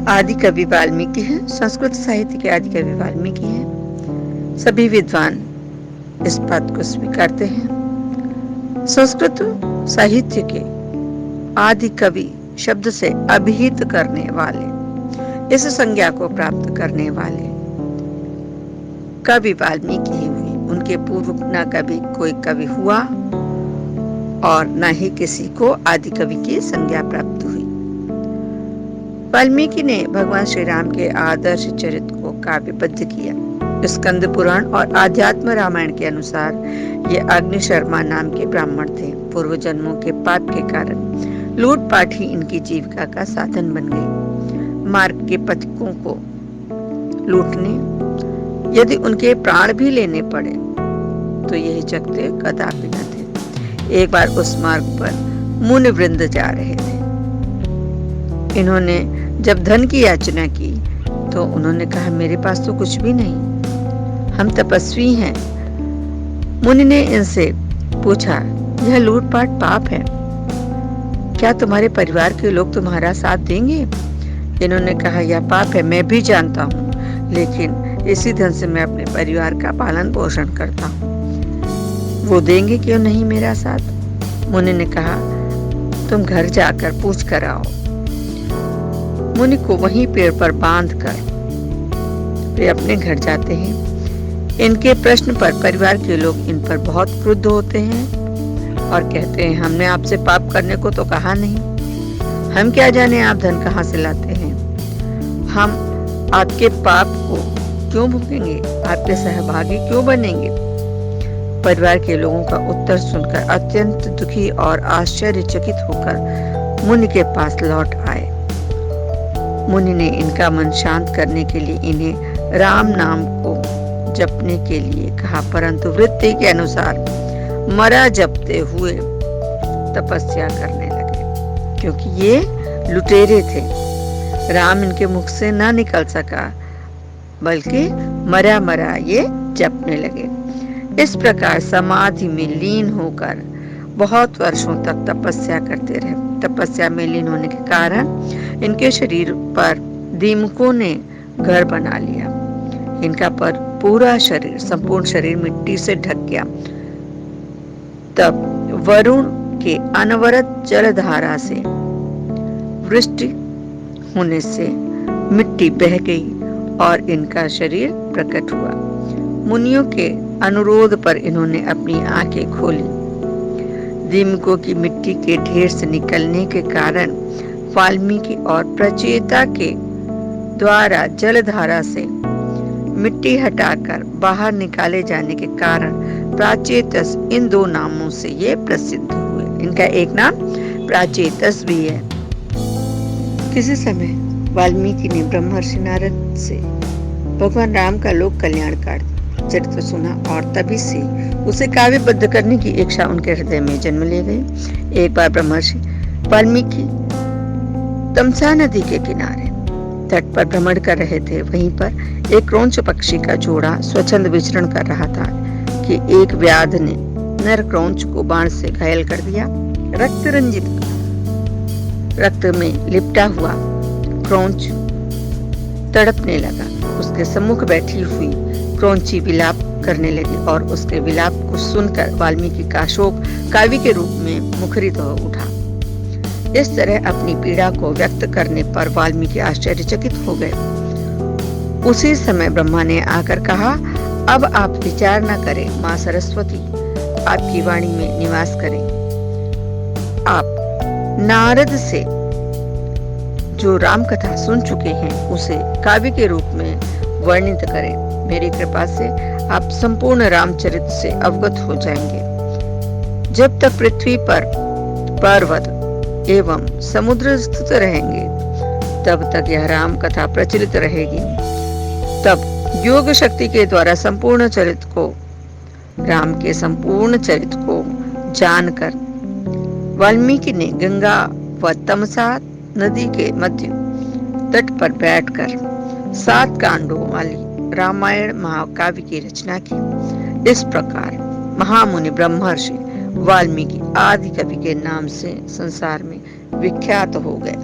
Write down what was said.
आदि कवि वाल्मीकि हैं। संस्कृत साहित्य के आदि कवि वाल्मीकि हैं। सभी विद्वान इस बात को स्वीकारते हैं। संस्कृत साहित्य के आदि कवि शब्द से अभिहित करने वाले, इस संज्ञा को प्राप्त करने वाले कवि वाल्मीकि ही हुए। उनके पूर्व न कभी कोई कवि हुआ और न ही किसी को आदि कवि की संज्ञा प्राप्त हुई। वाल्मीकि ने भगवान श्री राम के आदर्श चरित्र को काव्यबद्ध किया। स्कंद पुराण और आध्यात्म रामायण के अनुसार ये अग्नि शर्मा नाम के ब्राह्मण थे। पूर्व जन्मों के पाप के कारण लूटपाट ही इनकी जीविका का साधन बन गई। मार्ग के पथिकों को लूटने, यदि उनके प्राण भी लेने पड़े तो यह हिचकते कदापि न थे। एक बार उस मार्ग पर मुनि वृंद जा रहे थे। इन्होंने जब धन की याचना की तो उन्होंने कहा, मेरे पास तो कुछ भी नहीं, हम तपस्वी हैं। मुनि ने इनसे पूछा, यह लूटपाट पाप है, क्या तुम्हारे परिवार के लोग तुम्हारा साथ देंगे? इन्होंने कहा, यह पाप है, मैं भी जानता हूँ, लेकिन इसी धन से मैं अपने परिवार का पालन पोषण करता हूँ, वो देंगे क्यों नहीं मेरा साथ? मुनि ने कहा, तुम घर जाकर पूछ कर आओ। मुनि को वहीं पेड़ पर बांधकर वे अपने घर जाते हैं। इनके प्रश्न पर परिवार के लोग इन पर बहुत क्रुद्ध होते हैं और कहते हैं, हमने आपसे पाप करने को तो कहा नहीं, हम क्या जाने आप धन कहाँ से लाते हैं, हम आपके पाप को क्यों भोगेंगे, आपके सहभागी क्यों बनेंगे? परिवार के लोगों का उत्तर सुनकर अत्यंत दुखी और आश्चर्यचकित होकर मुनि के पास लौट आए। मुनि ने इनका मन शांत करने के लिए इन्हें राम नाम को जपने के लिए कहा, परंतु वृत्ति के अनुसार मरा जपते हुए तपस्या करने लगे, क्योंकि ये लुटेरे थे। राम इनके मुख से ना निकल सका, बल्कि मरा मरा ये जपने लगे। इस प्रकार समाधि में लीन होकर बहुत वर्षों तक तपस्या करते रहे। तपस्या में लीन होने के कारण इनके शरीर पर दीमकों ने घर बना लिया। इनका पर पूरा शरीर, संपूर्ण शरीर मिट्टी से ढक गया। तब वरुण के अनवरत जलधारा से वृष्टि होने से मिट्टी बह गई और इनका शरीर प्रकट हुआ। मुनियों के अनुरोध पर इन्होंने अपनी आंखें खोली। दीमकों की मिट्टी के ढेर से निकलने के कारण वाल्मीकि और प्रचेता के द्वारा जलधारा से मिट्टी हटाकर बाहर निकाले जाने के कारण प्राचेतस इन दो नामों से ये प्रसिद्ध हुए। इनका एक नाम प्राचेतस भी है। किसी समय वाल्मीकि ने ब्रह्मर्षि नारद से भगवान राम का लोक कल्याणकारी चरित्र सुना और तभी से उसे काव्यबद्ध करने की इच्छा उनके हृदय में जन्म ले गई। एक बार ब्रह्मर्षि वाल्मीकि तमसा नदी के किनारे तट पर भ्रमण कर रहे थे। वहीं पर एक क्रौंच पक्षी का जोड़ा स्वच्छंद विचरण कर रहा था कि एक व्याध ने नर क्रौंच को बाण से घायल कर दिया। रक्त रंजित, रक्त में लिपटा हुआ क्रौंच तड़पने लगा। उसके सम्मुख बैठी हुई क्रौंची विलाप करने लगी और उसके विलाप को सुनकर वाल्मीकि का शोक काव्य के रूप में मुखरित हो उठा। इस तरह अपनी पीड़ा को व्यक्त करने पर वाल्मीकि आश्चर्यचकित हो गए। उसी समय ब्रह्मा ने आकर कहा, अब आप विचार न करें, मां सरस्वती आपकी वाणी में निवास करें। आप नारद से जो राम कथा सुन चुके हैं उसे काव्य के रूप में वर्णित करें। मेरी कृपा से आप संपूर्ण रामचरित्र से अवगत हो जाएंगे। जब तक पृथ्वी पर पर्वत एवं समुद्र स्थित रहेंगे तब तक यह राम कथा प्रचलित रहेगी। तब योग शक्ति के द्वारा संपूर्ण चरित्र को, राम के संपूर्ण चरित्र को जानकर वाल्मीकि ने गंगा व तमसा नदी के मध्य तट पर बैठकर 7 कांडों वाली रामायण महाकाव्य की रचना की। इस प्रकार महामुनि ब्रह्मर्षि वाल्मीकि आदि कवि के नाम से संसार में विख्यात हो गए।